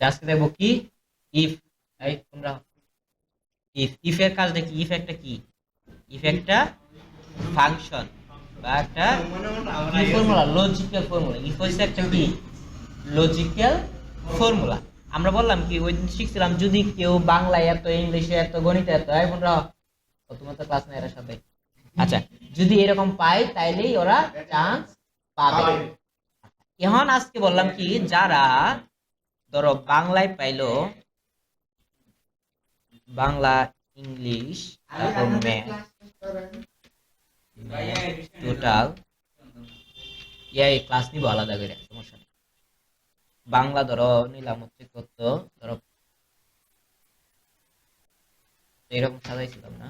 আজকে দেখবো কি ইফ। এই তোমরা ইফ এর কাজটা কি? ইফ একটা ফাংশন বা একটা কি ফর্মুলা, লজিক্যাল ফর্মুলা। ইফ হচ্ছে একটা কি লজিক্যাল ফর্মুলা। আমরা বললাম কি ওই দিন শিখছিলাম, যদি কেউ বাংলায় এত, ইংলিশে এত, গণিতে এত, এখন তোমার তো ক্লাস নেই এর সাথে। আচ্ছা, যদি এরকম পায় তাইলেই ওরা চান্স পাবে। এখন আজকে বললাম কি, যারা ধরো বাংলায় পাইলো, বাংলা, ইংলিশ, তারপর ম্যাথ, টোটাল, ক্লাস নিব আলাদা করে, সমস্যা নেই। বাংলা ধরো নিলাম হচ্ছে কত, ধরো এরকম সাজাইছিলাম না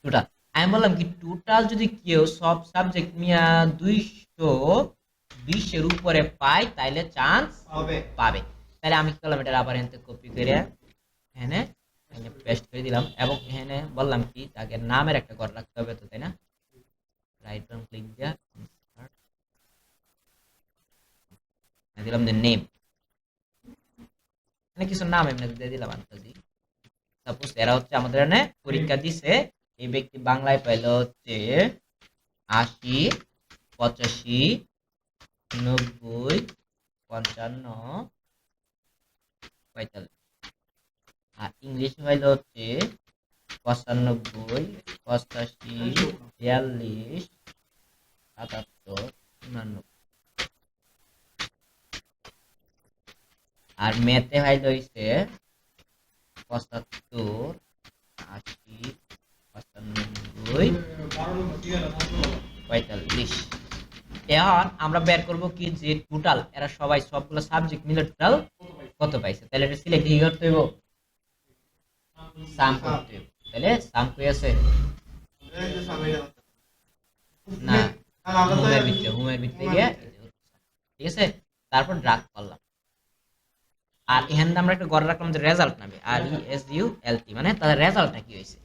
টোটাল। আমি বললাম কি টোটাল যদি কেউ সব সাবজেক্ট মিয়া 220 এর উপরে পায় তাইলে চান্স পাবে। তাহলে আমি কি করলাম, এটা আবার এখান থেকে কপি করে এখানে পেস্ট করে দিলাম, এবং এখানে বললাম কি তাকে নামের একটা ঘর রাখতে হবে তো, তাই না? রাইট বাটন ক্লিক দিয়া দিলাম যে নেম, মানে কিছু নাম এমনি দিয়ে দিলাম আন্তাজি। সাপোজ এরা হচ্ছে আমাদের এখানে পরীক্ষা দিছে, এই ব্যক্তি বাংলায় পাইলো হচ্ছে 80, 85, 90, 55, 45। আর ইংলিশ পাইলো হচ্ছে 95, 85, 42, 77, 99। আর ম্যাথে পাইলো হইছে 75, 80, 95, 45। এখন আমরা বের করব কি যে টোটাল এরা সবাই সবগুলো সাবজেক্ট মিলে টোটাল কত পাইছে। তাহলে এটা সিলেক্ট কি করতে হইব? সাম করতে হইব। তাহলে সাম কই আছে? না, হোমের ভিতরে গিয়ে ঠিক আছে, তারপর ড্রাগ করলাম। আর এখানে আমরা একটা গড় রাখলাম যে রেজাল্ট নামে, আর ই এস ইউ এল টি, মানে তাদের রেজাল্টটা কি হয়েছে।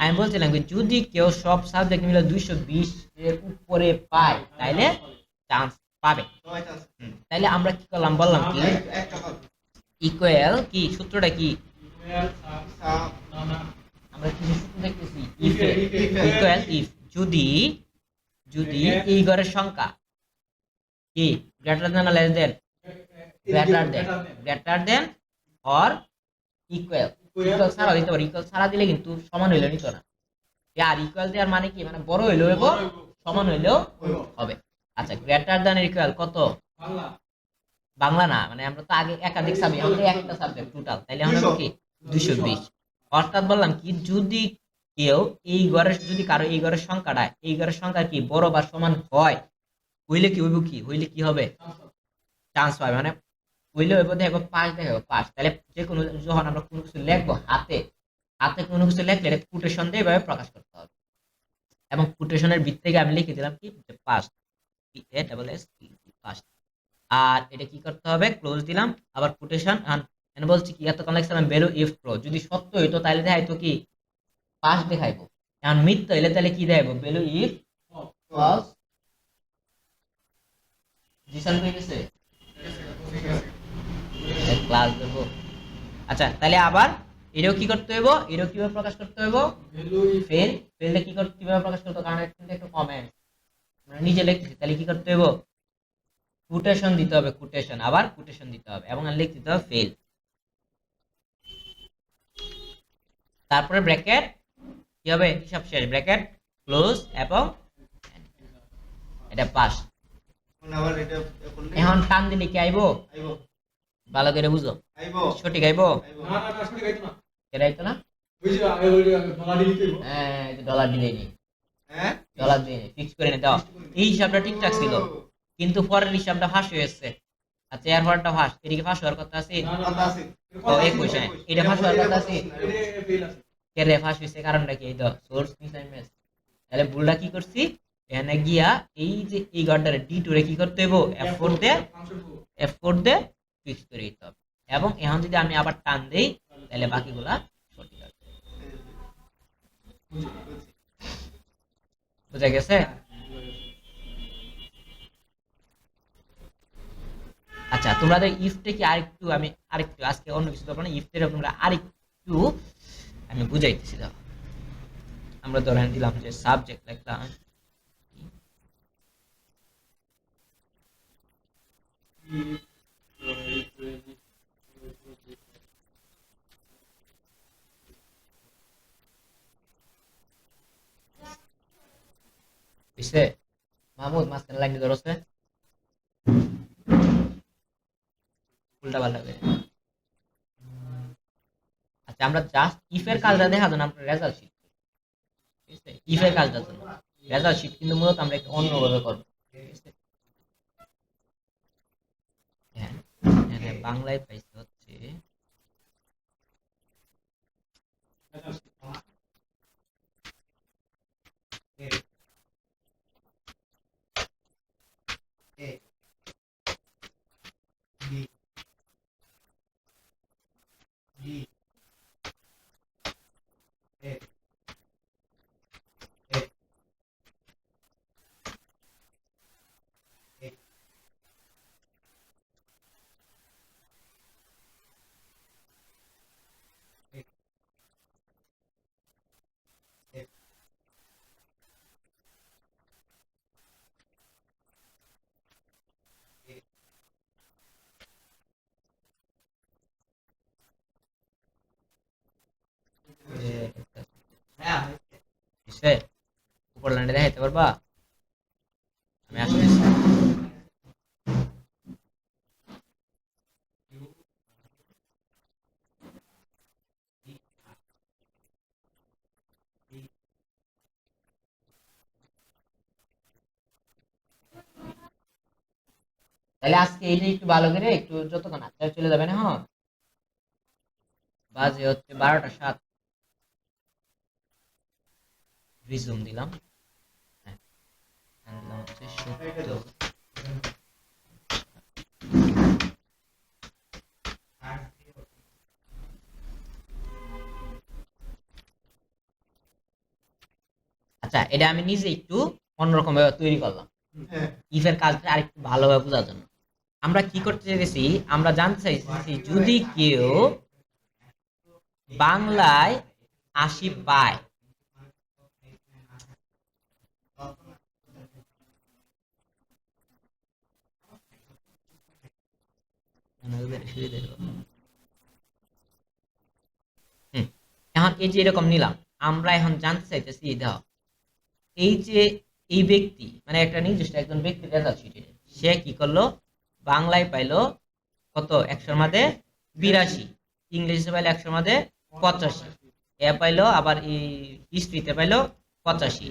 আমি বলছিলাম যে যদি কেউ সব সাবজেক্ট মিলে 220 এর উপরে পায় তাইলে চান্স পাবে। তাইলে আমরা কি করলাম, বললাম কি ইকুয়াল কি সূত্রটা কি, আমরা কি সূত্র দেখতেছি, ইফ ইকুয়াল ইফ, যদি যদি এই ঘরের সংখ্যা কি গ্রেটার দেন না less than, greater than or equal. Equal ছাড়া দিতে পারে, ইকুয়াল ছাড়া দিলে কিন্তু সমান হইলেও নিত না। আর ইকুয়াল দেওয়ার মানে কি, মানে বড় হইলেও হইব, সমান হইলেও হবে। আচ্ছা, গ্রেটার দেন ইকুয়াল কত? বাংলা না, মানে আমরা তো আগে একাধিক সাবজেক্ট, আমাদের একটা সাবজেক্ট টোটাল, তাইলে আমরা কি 220। অর্থাৎ বললাম কি যদি কেউ এই ঘরের, যদি কারো এই ঘরের সংখ্যাটা এই ঘরের সংখ্যা কি বড় বা সমান হয়, হইলে কি হইব, কি হইলে কি হবে, চান্স পাবে। মানে হইলে হইব, দেখো 5, দেখো 5। তাহলে যে কোনো, যখন আমরা কোনো কিছু লিখবো হাতে, হাতে কোনো কিছু লিখলে এটা কোটেশন দিয়ে এভাবে প্রকাশ করতে হবে। এবং কোটেশনের ভিতর থেকে আমি লিখে দিলাম কি যে past, A double S past. আর এটা কি করতে হবে, ক্লোজ দিলাম, আবার কোটেশন। এন্ড বলছি কি এতক্ষণ লিখছিলাম ভ্যালু ইফ ট্রু, যদি সত্য হইতো তাহলে দেখাইতো কি পাস্ট দেখাইবো, এখন মিথ্যা হইলে তাহলে কি দেখাইবো, ভ্যালু ইফ ফলস। জিসান হয়ে গেছে ক্লাস দেব। আচ্ছা, তাহলে আবার এটাও কি করতে হইব, এটাও কিভাবে প্রকাশ করতে হইব, ফেল। ফেলটা কি করতে, কিভাবে প্রকাশ করতে, কারণ এটা একটু কমেন্ট আমরা নিজে লিখতেছি, তাহলে কি করতে হইব, কোটেশন দিতে হবে, কোটেশন, আবার কোটেশন দিতে হবে, এবং লিখতে দিতে হবে ফেল। তারপরে ব্র্যাকেট কি হবে, হিসাব শেষ, ব্র্যাকেট ক্লোজ, এবং এটা পাস। এখন টান দিলে কি আইবো, ভালো করে বুঝো, সঠিক আইবো, কেন আইতো না, ডলার দিলেই নি, ডলার দিয়ে ফিক্স করে নিতে। এই হিসাবটা ঠিকঠাক ছিল, কিন্তু পরের হিসাবটা ফাঁস হয়েছে। আচ্ছা, এর পরেরটা ফাঁস, এদিকে ফাঁস হওয়ার কথা আছে, ও 21, এটা ফাঁস হওয়ার কথা আছে, কে রে ফাঁস হয়েছে, কারণটা কি, এই তো সোর্স মিসম্যাচ। তাহলে ভুলটা কি করছি, এখানে গিয়া এই যে এই ঘরটারে ডি টু রে কি করতে হইব, F4 দে ফিক্স করে দিতে হবে। এবং এখন যদি আমি আবার টান দেই তাহলে বাকিগুলা সঠিক আছে। বুঝা গেছে? আচ্ছা তোমাদের ইফটা কি আরেকটু আমি আরেকটু আজকে অন্য কিছু তো না ইফটা তোমরা আরেকটু আমি বুঝাইতেছি দাও। আমরা ধরেন দিলাম যে সাবজেক্ট লিখলাম বুঝছে মাহমুদ মাঝখানে লাইন ধরছে উল্টা পাল্টা করে। আচ্ছা আমরা জাস্ট ইফের কাজটা দেখার জন্য আমরা রেজাল্ট শিট, ঠিক আছে, ইফের কাজটার জন্য রেজাল্ট শিট কিন্তু মূলত আমরা একটু অন্যভাবে করবো, ঠিক আছে। হ্যাঁ হ্যাঁ বাংলায় পাইছে হচ্ছে বুঝছে উপর লাইনে দেখাইতে পারবা, আমি আসতেছি। তাহলে আজকে এইটা একটু ভালো করে একটু যতক্ষণ আচ্ছা চলে যাবে না, হ্যাঁ বাজে হচ্ছে 12টা 7, রিজুম দিলাম। হ্যাঁ দিলাম হচ্ছে 70। আচ্ছা এটা আমি নিজে একটু অন্যরকম ভাবে তৈরি করলাম ইফের কাজটা আরেকটু ভালোভাবে বোঝার জন্য। আমরা কি করতে চাইছি, আমরা জানতে চাইছি যদি কেউ বাংলায় 80 পায়, এখন এই যে এরকম নিলাম, আমরা এখন জানতে চাইতেছি দেখো এই যে এই ব্যক্তি মানে একটা নির্দিষ্ট একজন ব্যক্তির রেজাল্ট শিট, সে কি করলো বাংলায় পাইলো কত 100-র মধ্যে 82, ইংলিশে পাইলো 100-র মধ্যে 85, এ পাইলো আবার এই হিস্ট্রিতে পাইলো 85,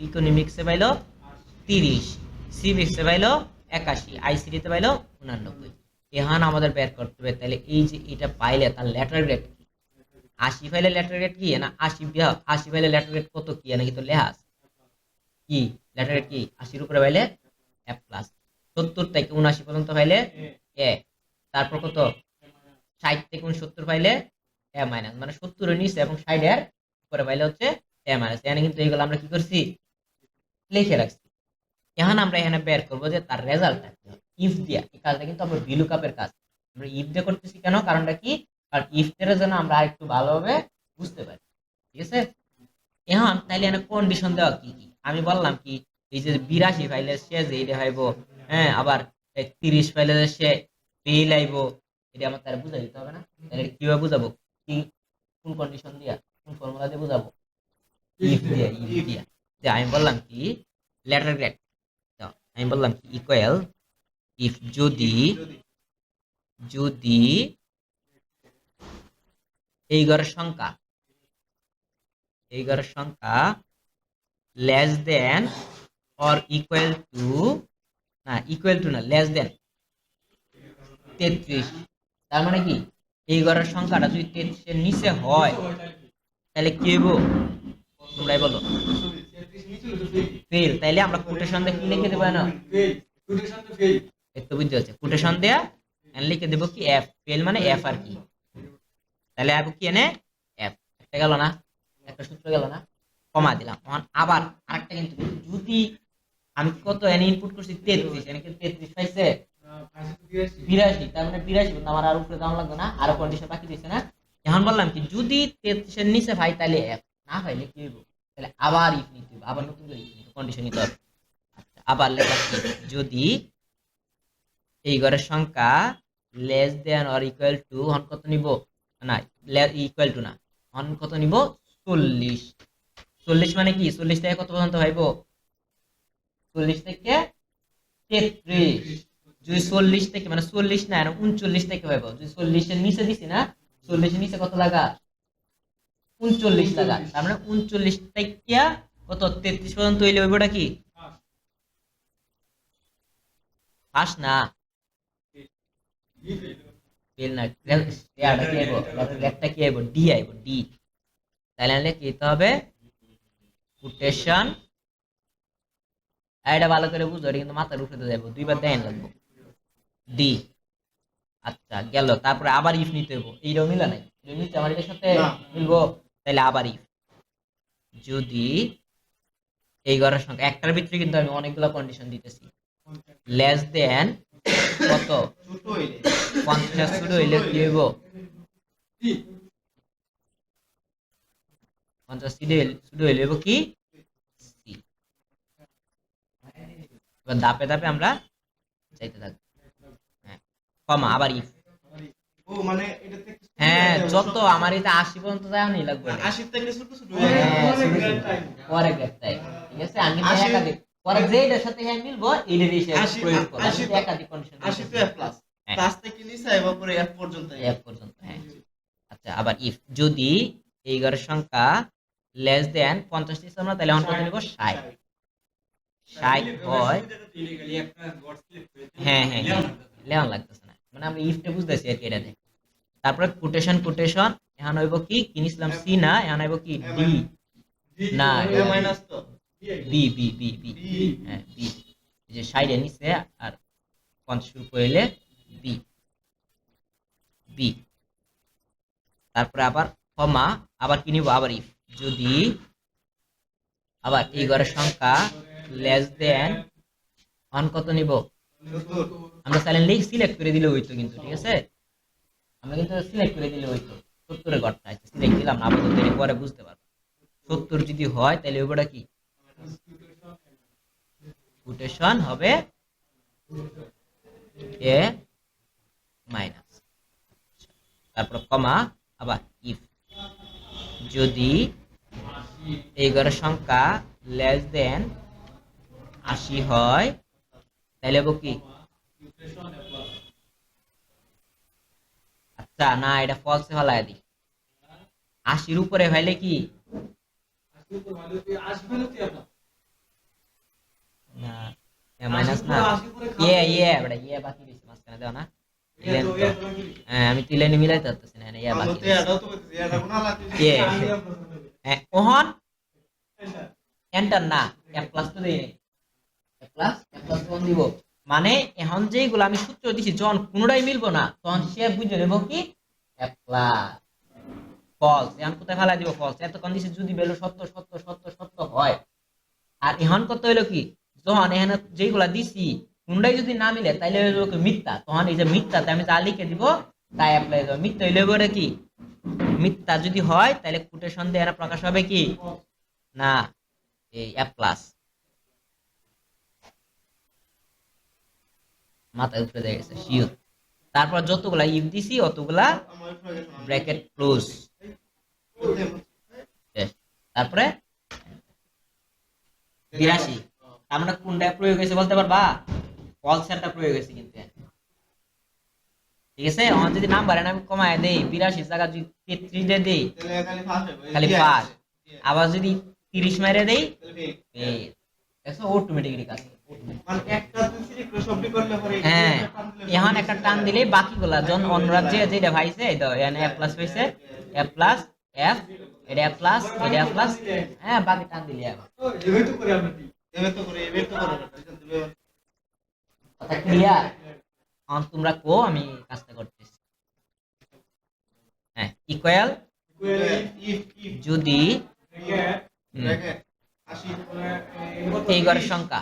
ইকোনমিক্সে পাইলো 30, সিভিক্সে পাইলো 81, আইসিটিতে পাইলো 89। এখন আমাদের বের করতে হবে তাহলে এই যে এটা পাইলে তার লেটার গ্রেড কি, 80 পাইলে লেটার গ্রেড কি না 80 পাইলে লেটার গ্রেড কত কি নাকি তো লেখা আছে কি লেটার গ্রেড কি 80-র উপরে পাইলে এ প্লাস, 70 থেকে 79 পর্যন্ত পাইলে এ, তারপর কত 60 থেকে 69 পাইলে এ মাইনাস, মানে 70 এর নিচে এবং 60 এর উপরে পাইলে হচ্ছে এ মাইনাস। এখানে কিন্তু এইগুলো আমরা কি করছি লিখে রাখছি। এখন আমরা এখানে বের করবো যে তার রেজাল্টটা কি হবে ইফ দিয়া। এই কাজটা কিন্তু আমরা ভিলুকাপের কাজ, আমরা ইফ দিয়ে করতেছি কেন, কারণটা কি, কারণ ইফ এর জন্য আমরা আরেকটু ভালোভাবে বুঝতে পারি, ঠিক আছে। এখন তাইলে এখানে কন্ডিশন দেওয়া কি কি আমি বললাম কি, এই যে 82 ফাইলে সে যে এটা হইব, হ্যাঁ আবার 30 ফাইলে সে ফেল আইব, এটা আমার তারা বুঝাই দিতে হবে না, তাহলে এটা কিভাবে বুঝাবো, কি কোন কন্ডিশন দিয়া কোন ফর্মুলা দিয়ে বুঝাবো, ইফ দিয়া যে আমি বললাম কি লেটার গ্রেড, আমি বললাম কি ইকুয়াল ইফ যদি যদি এই ঘরের সংখ্যা less than or equal to, না ইকুয়াল টু না লেস দেন 33, তার মানে কি এই ঘরের সংখ্যাটা যদি 33 এর নিচে হয় তাহলে কি হইব তোমরাই বলো, ফেল। তাইলে আমরা কোটেশন দিয়ে কি লিখে দেবো না, একটু বুঝতে হচ্ছে কোটেশন দেয়া লিখে দেবো কি এফ, ফেল মানে এফ আর কি, তাহলে আবু কি এনে এফ, একটা গেল না, একটা সূত্র গেল না, কমা দিলাম। আবার আরেকটা কিন্তু যদি আমি কত এনে ইনপুট করছি 33, এনে কিন্তু 33 পাইছে 82, তার মানে 82 কিন্তু আমার আর উপরে দাম লাগবে না, আরো কন্ডিশন বাকি দিয়েছে না। এখন বললাম কি যদি 33 এর নিচে ভাই তাহলে f, না ভাইলে কি হইব, তাহলে আবার ইফ নিতে হবে, আবার নতুন করে ইফ নিতে কন্ডিশন নিতে হবে। আচ্ছা আবার লেখা কি, যদি এই ঘরের সংখ্যা less than or equal to হন কত নিব, না ইকুয়াল টু না, হন কত নিব 40। 40 মানে কি 40 থেকে কত পর্যন্ত ভাইব, 40 থেকে 33। যদি 40 থেকে মানে 40 না 39 থেকে ভাইব, যদি 40 এর নিচে দিছি না, 40 এর নিচে কত লাগা 39 লাগা, তার মানে 39 থেকে কত 33 পর্যন্ত হইলে হইবটা কি পাস না, ফেল না, এটা কি আইবো, লেফটটা কি আইবো ডি আইবো ডি। তাহলে আনলে কি হতে হবে কোটেশন, এটা ভালো করে বুঝো, এটা কিন্তু মাথার উপরে যাবো, দুইবার দেন লাগবো ডি। আচ্ছা গেল, তারপরে আবার ইফ নিতে হইব, এইটাও মিলা নাই, এটা নিতে আমার এটার সাথে মিলবো, তাহলে আবার ইফ যদি এই ঘরের সংখ্যা একটার ভিতরে কিন্তু আমি অনেকগুলো কন্ডিশন দিতেছি, লেস দেন কত 50 ছোট হইলে কি হইব 50 ছোট হইলে হইব কি সি। এবার ধাপে ধাপে আমরা চাইতে থাকবো, হ্যাঁ কমা আবার ইফ, ও মানে এটাতে হ্যাঁ যত আমার এটা 80 পর্যন্ত যাও নি লাগবে, 80 থেকে ছোট ছোট পরে গেটাই ঠিক আছে, আমি তো একাধিক পরে যে এটার সাথে হ্যাঁ মিলবো এইটারই সে প্রয়োগ করব, আমি তো একাধিক কন্ডিশন 80 তো f প্লাস প্লাস থেকে নিচে এবার পরে f পর্যন্ত f পর্যন্ত, হ্যাঁ। আচ্ছা আবার ইফ যদি এই ঘরের সংখ্যা লেস দেন 50 নিচে আমরা তাহলে অন কত নিব 60, 60 হয়, হ্যাঁ হ্যাঁ লেওন লাগতেছে না, মানে আমরা ইফটা বুঝতেছি আর কি এটা দেখ। তারপরে কোটেশন কোটেশন এখন হইব কি কিনিছিলাম সি না, এখন হইব কি ডি না a মাইনাস তো বি বি বি বি, হ্যাঁ বি, এই যে 60 এর নিচে আর 50 শুরু করলে বি বি। তারপরে আবার কমা আবার কি নিব আবার ইফ যদি আবার এই ঘরের সংখ্যা লেস দেন অন কত নিব, আমরা সাইলেন্টলি সিলেক্ট করে দিলে হইতো কিন্তু, ঠিক আছে আমরা কিন্তু সিলেক্ট করে দিলে হইতো 70 এর ঘরটা আছে, সিলেক্ট দিলাম না, আপাতত এর পরে বুঝতে পারবো 70 যদি হয় তাহলে ওইটা কি কোটেশন হবে এ মাইনাস, তারপর কমা আবার ইফ যদি এই ঘরের সংখ্যা লেস দেন 80 হয় তাহলে হবো কি, আচ্ছা না এটা ফলসে ফেলাই দিই, 80 উপরে ফাইলে কি না মাইনাস না বড় বাকি দিছি মাঝখানে দাও না, হ্যাঁ আমি তো লাইনে মিলাইতে পারতেছি না, বাকি হ্যাঁ ওহন এন্টার না f প্লাস তো দেই নাই, f প্লাস কোন দিব, মানে এখন যেগুলো আমি সূত্র দিছি যখন কোনটাই মিলবো না তখন সে বুঝে নেব কি f প্লাস ফলস, এখন কোথায় ফেলা দিব ফলস, এত কোন দিছি যদি ভ্যালু 70 70 70 70 হয়, আর এখন কত হইলো কি যখন এখানে যেগুলা দিছি কোনটাই যদি না মিলে তাইলে হইলো কি মিথ্যা, তখন এই যে মিথ্যাতে আমি যা লিখে দিব তাই অ্যাপ্লাই হবে, মিথ্যা হইলে বলে কি মিথ্যা যদি হয় তাহলে কোটেশন দিয়ে এরা প্রকাশ হবে কি না এই f প্লাস, মাথায় উপরে দিয়ে গেছে শিওর। তারপর যতগুলা ইফ দিছি অতগুলা ব্র্যাকেট ক্লোজ, তারপরে 82 আমরা কোনটা প্রয়োগ হয়েছে বলতে পারবা, ফলসেরটা প্রয়োগ হয়েছে কিন্তু, ঠিক আছে আমার যদি নাম্বার আমি কমায় দেই 82 জায়গা যদি 33 দিয়ে দেই খালি 5, আবার যদি 30 মাইরে দেই এই দেখো অটোমেটিক্যালি কাজ মানে একটা সিলেক্ট করে সবটি করলে পরে হ্যাঁ এখন একটা টান দিলে বাকিগুলা জন অন্যরা যেটা ভাইছে এই তো এখানে f প্লাস হইছে f প্লাস f এটা f প্লাস এটা f প্লাস, হ্যাঁ বাকি টান দিলে আবার এভাবে তো করে আমরা এভাবে তো করে কথা ক্লিয়ার, এখন তোমরা কো আমি কাজটা করতেছি, হ্যাঁ ইকুয়াল ইফ যদি ব্র্যাকেট 80 এই ঘরের সংখ্যা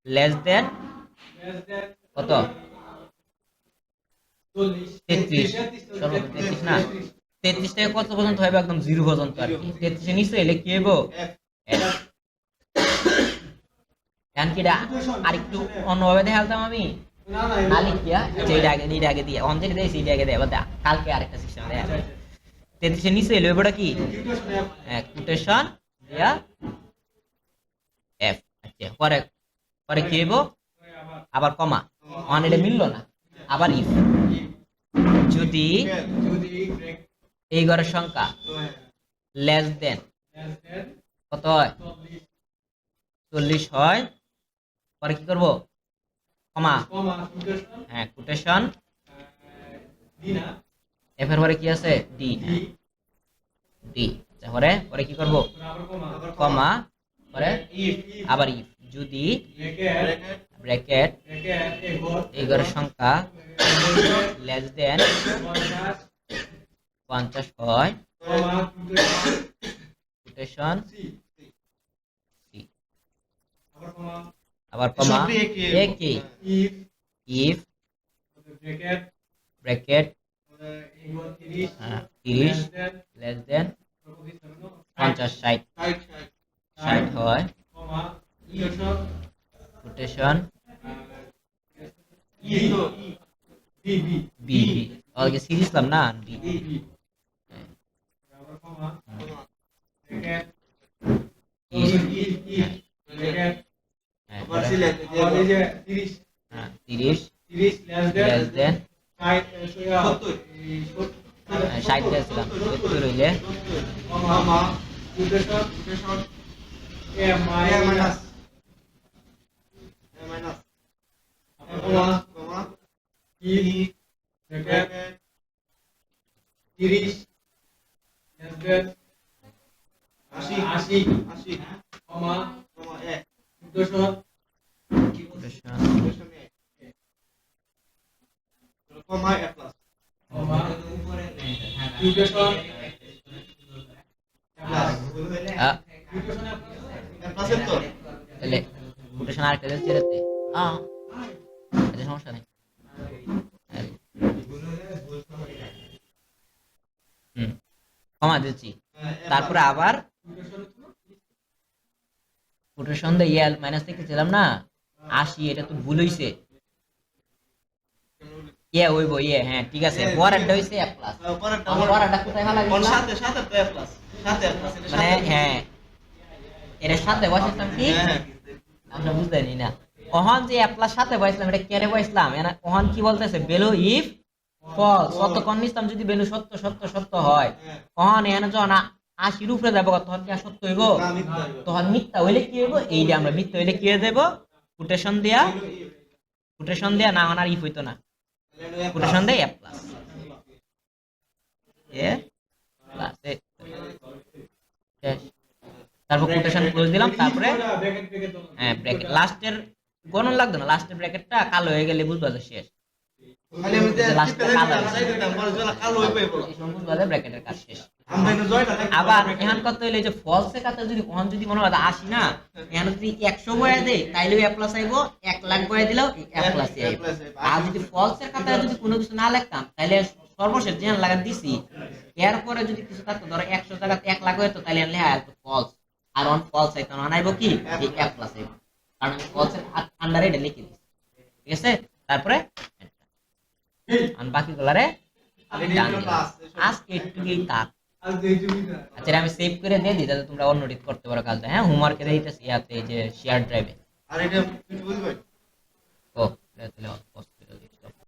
লেস দেন কত 33 সর্বোচ্চ 33 না 33 থেকে কত পর্যন্ত হবে একদম 0 পর্যন্ত আর কি 33 এর নিচে এলে কি হবে F এখন কি এটা আরেকটু অন্যভাবে দেখালতাম আমি না না না লিখিয়া আচ্ছা এটা আগে দিয়ে অন যেটা দিয়েছি এটা আগে দেয় বাদা কালকে আরেকটা সিস্টেম দেয় 33 এর নিচে এলে ওটা কি কোটেশন দিয়া F আচ্ছা পরে পরে কি হইব আবার কমা অন এটা মিললো না আবার ইফ যদি যদি ব্রেক এই ঘরের সংখ্যা লেস দেন কত হয় 40 হয় পরে কি করব কমা কমা কোটেশন হ্যাঁ কোটেশন ডি না এফ এর পরে কি আছে ডি ডি ডি তারপরে পরে কি করব আবার কমা কমা পরে ইফ আবার ইফ যদি ব্র্যাকেট ব্র্যাকেট ব্র্যাকেট এ ঘর এই ঘরের সংখ্যা লেস দেন 50 হয় কমা কোটেশন সি সি আবার কমা আবার কমা সবই একই if if bracket bracket A ঘর 30 30 লেস দেন 50 60 60 হয় comma quotation quotation E B B B B okay series লাম না বি বি বি আবার comma bracket if if bracket হ্যাঁ আবার এই যে 30 হ্যাঁ 30 30 লেস দেন 70 60 দিয়েছিলাম 70 হইলে comma quotation A minus comma E bracket 30 less than 80 comma quotation quotation comma quotation তাহলে কোটেশন আরেকটা দিয়েছি এটাতে আচ্ছা সমস্যা নেই কমা দিচ্ছি তারপরে আবার কোটেশন দিয়ে ইএল মাইনাস দেখেছিলাম না 80 এটা তো ভুল হইছে ইয়ে হইব ইয়ে হ্যাঁ ঠিক আছে পরেরটা হইছে F প্লাস পরেরটা কোথায় ভালো লাগলো মানে হ্যাঁ এর সাথে বসাইছিলাম কি আমরা বুঝতে নি না ওহন যে F প্লাস সাথে বসাইছিলাম এটা কেন বসাইছিলাম এনা ওহন কি বলতেছে ভ্যালু ইফ ফলস সত্য কোন নিতাম যদি ভ্যালু সত্য সত্য সত্য হয় ওহন এখানে যখন 80 এর উপরে যাব তখন কি আর সত্য হইব তখন মিথ্যা হইলে কি হইব এইটা আমরা মিথ্যা হইলে কি হয়ে যাব কোটেশন দেয়া না আর ইফ হইতো না কোটেশন দেয়া F প্লাস এ প্লাস এ শেষ তারপর কোটেশন ক্লোজ দিলাম তারপরে হ্যাঁ ব্র্যাকেট লাস্টের গণন লাগতো না লাস্টের ব্র্যাকেটটা কালো হয়ে গেলে বুঝবা যে শেষ ব্র্যাকেটের কাজ শেষ আবার এখন কত হইলে যে ফলস এর কাছে যদি ওখান যদি মনে হয় 80 না এখন যদি 100 বয়া দেই তাইলে F প্লাস আইবো 1 লাখ বয়া দিলেও F প্লাস আইবো আর যদি ফলস এর কাছে যদি কোনো কিছু না লিখতাম তাইলে সর্বশেষ যেন লাগা দিছি এরপরে যদি কিছু থাকতো ধরো 100 জায়গাতে 1 লাখ হতো তাইলে লেখা আসতো ফলস আর অন ফলস আইতো না আইবো কি এই F প্লাস আইবো কারণ ফলস এর আন্ডারে এটা লিখে দিছি ঠিক আছে তারপরে আর বাকিগুলারে আজকে একটুই থাক আচ্ছা আমি সেভ করে দিয়ে দিই যাতে তোমরা অন্য এডিট করতে পারো কাজটা হ্যাঁ হোমওয়ার্কে দিয়ে দিতেছি ইয়াতে এই যে শেয়ার ড্রাইভে আর এটা বুঝবে ও তাহলে